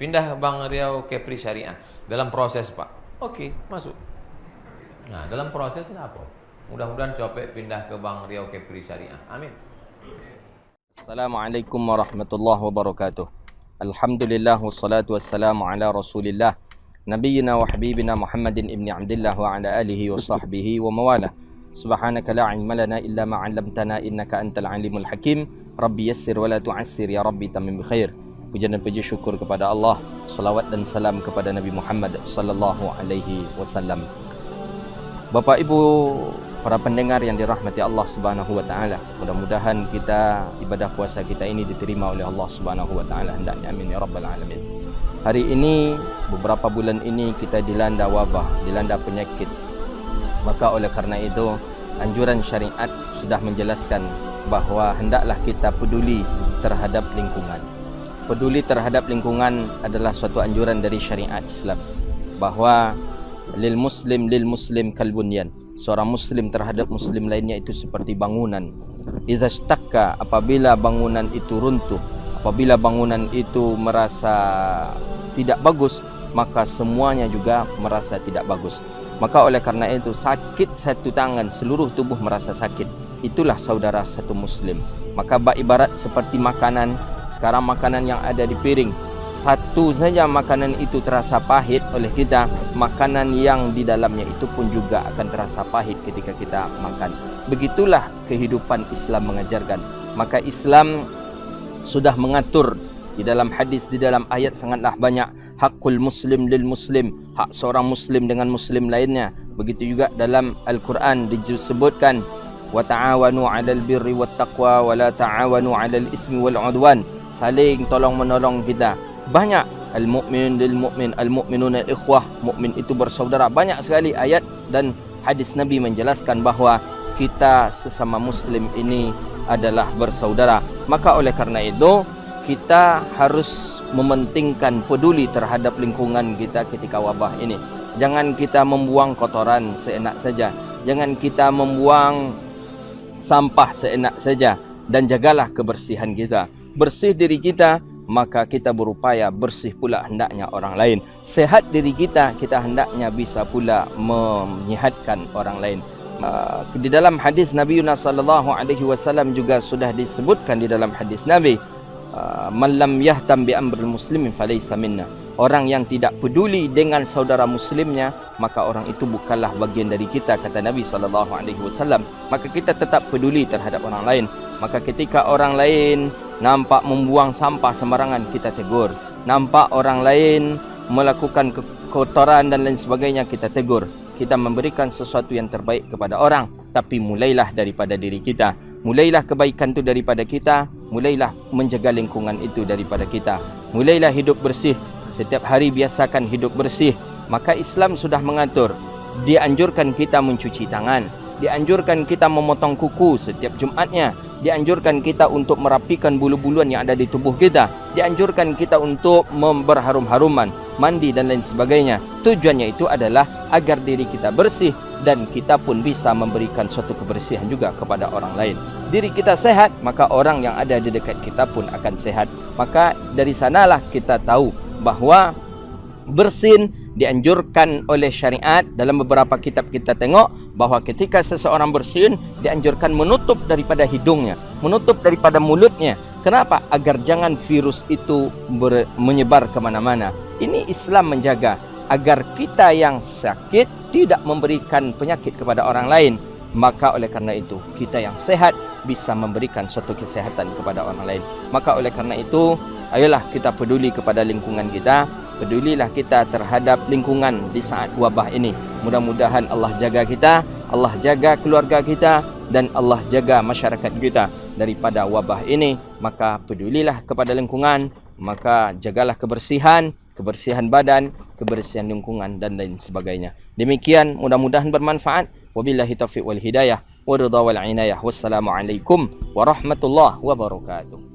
pindah ke Bank Riau Kepri Syariah. Dalam proses Pak. Oke, masuk. Nah, dalam proses apa? Mudah-mudahan Copet pindah ke Bank Riau Kepri Syariah. Amin. Assalamualaikum warahmatullahi wabarakatuh. Alhamdulillah wassalatu wassalamu ala Rasulillah Nabiyyina wa habibina Muhammadin ibni Abdillah wa ala alihi wa sahbihi wa mawalah. Subhanaka la ilma lana illa ma 'allamtana innaka antal alimul hakim. Rabbi yassir wa la tu'assir ya Rabbi tamim bi khair. Puja dan puji syukur kepada Allah, salawat dan salam kepada Nabi Muhammad sallallahu alaihi wasallam. Bapak Ibu para pendengar yang dirahmati Allah Subhanahu wa taala, mudah-mudahan kita ibadah puasa kita ini diterima oleh Allah Subhanahu wa taala hendaknya, amin ya rabbal alamin. Hari ini, beberapa bulan ini kita dilanda wabah, dilanda penyakit. Maka oleh karena itu, anjuran syariat sudah menjelaskan bahawa hendaklah kita peduli terhadap lingkungan. Peduli terhadap lingkungan adalah suatu anjuran dari syariat Islam, bahawa lil muslim kalbunyan. Seorang muslim terhadap muslim lainnya itu seperti bangunan. Idza staqqa, apabila bangunan itu runtuh, apabila bangunan itu merasa tidak bagus, maka semuanya juga merasa tidak bagus. Maka oleh karena itu, sakit satu tangan, seluruh tubuh merasa sakit. Itulah saudara satu muslim. Maka ibarat seperti makanan. Sekarang makanan yang ada di piring, satu saja makanan itu terasa pahit oleh kita, makanan yang di dalamnya itu pun juga akan terasa pahit ketika kita makan. Begitulah kehidupan Islam mengajarkan. Maka Islam sudah mengatur di dalam hadis, di dalam ayat sangatlah banyak. Hakul muslim lil muslim, hak seorang muslim dengan muslim lainnya. Begitu juga dalam Al-Quran disebutkan, wa ta'awanu 'alal birri wat taqwa wa la ta'awanu 'alal ismi wal 'udwan. Saling tolong menolong kita. Banyak al-mu'min lil mu'min, al-mu'minuna ikhwah, mukmin itu bersaudara. Banyak sekali ayat dan hadis Nabi menjelaskan bahawa kita sesama muslim ini adalah bersaudara. Maka oleh karena itu, kita harus mementingkan peduli terhadap lingkungan kita ketika wabah ini. Jangan kita membuang kotoran seenak saja. Jangan kita membuang sampah seenak saja. Dan jagalah kebersihan kita. Bersih diri kita, maka kita berupaya bersih pula hendaknya orang lain. Sehat diri kita, kita hendaknya bisa pula menyihatkan orang lain. Di dalam hadis Nabi sallallahu alaihi wasallam juga sudah disebutkan di dalam hadis Nabi, man lam yahtam bi amril muslimin falaysa minna. Orang yang tidak peduli dengan saudara muslimnya, maka orang itu bukanlah bagian dari kita, kata Nabi sallallahu alaihi wasallam. Maka kita tetap peduli terhadap orang lain. Maka ketika orang lain nampak membuang sampah sembarangan, kita tegur. Nampak orang lain melakukan kotoran dan lain sebagainya, kita tegur. Kita memberikan sesuatu yang terbaik kepada orang, tapi mulailah daripada diri kita. Mulailah kebaikan itu daripada kita. Mulailah menjaga lingkungan itu daripada kita. Mulailah hidup bersih. Setiap hari biasakan hidup bersih. Maka Islam sudah mengatur. Dianjurkan kita mencuci tangan. Dianjurkan kita memotong kuku setiap Jumatnya. Dianjurkan kita untuk merapikan bulu-buluan yang ada di tubuh kita. Dianjurkan kita untuk berharum-haruman, mandi dan lain sebagainya. Tujuannya itu adalah agar diri kita bersih dan kita pun bisa memberikan suatu kebersihan juga kepada orang lain. Diri kita sehat, maka orang yang ada di dekat kita pun akan sehat. Maka dari sanalah kita tahu bahawa bersin dianjurkan oleh syariat. Dalam beberapa kitab kita tengok bahawa ketika seseorang bersin, dianjurkan menutup daripada hidungnya, menutup daripada mulutnya. Kenapa? Agar jangan virus itu menyebar kemana-mana. Ini Islam menjaga agar kita yang sakit tidak memberikan penyakit kepada orang lain. Maka oleh karena itu, kita yang sehat bisa memberikan suatu kesehatan kepada orang lain. Maka oleh karena itu, ayolah kita peduli kepada lingkungan kita. Pedulilah kita terhadap lingkungan di saat wabah ini. Mudah-mudahan Allah jaga kita, Allah jaga keluarga kita, dan Allah jaga masyarakat kita daripada wabah ini. Maka pedulilah kepada lingkungan, maka jagalah kebersihan, kebersihan badan, kebersihan lingkungan dan lain sebagainya. Demikian, mudah-mudahan bermanfaat. Wabillahi taufiq wal hidayah, wa ridha wal inayah. Wassalamualaikum warahmatullahi wabarakatuh.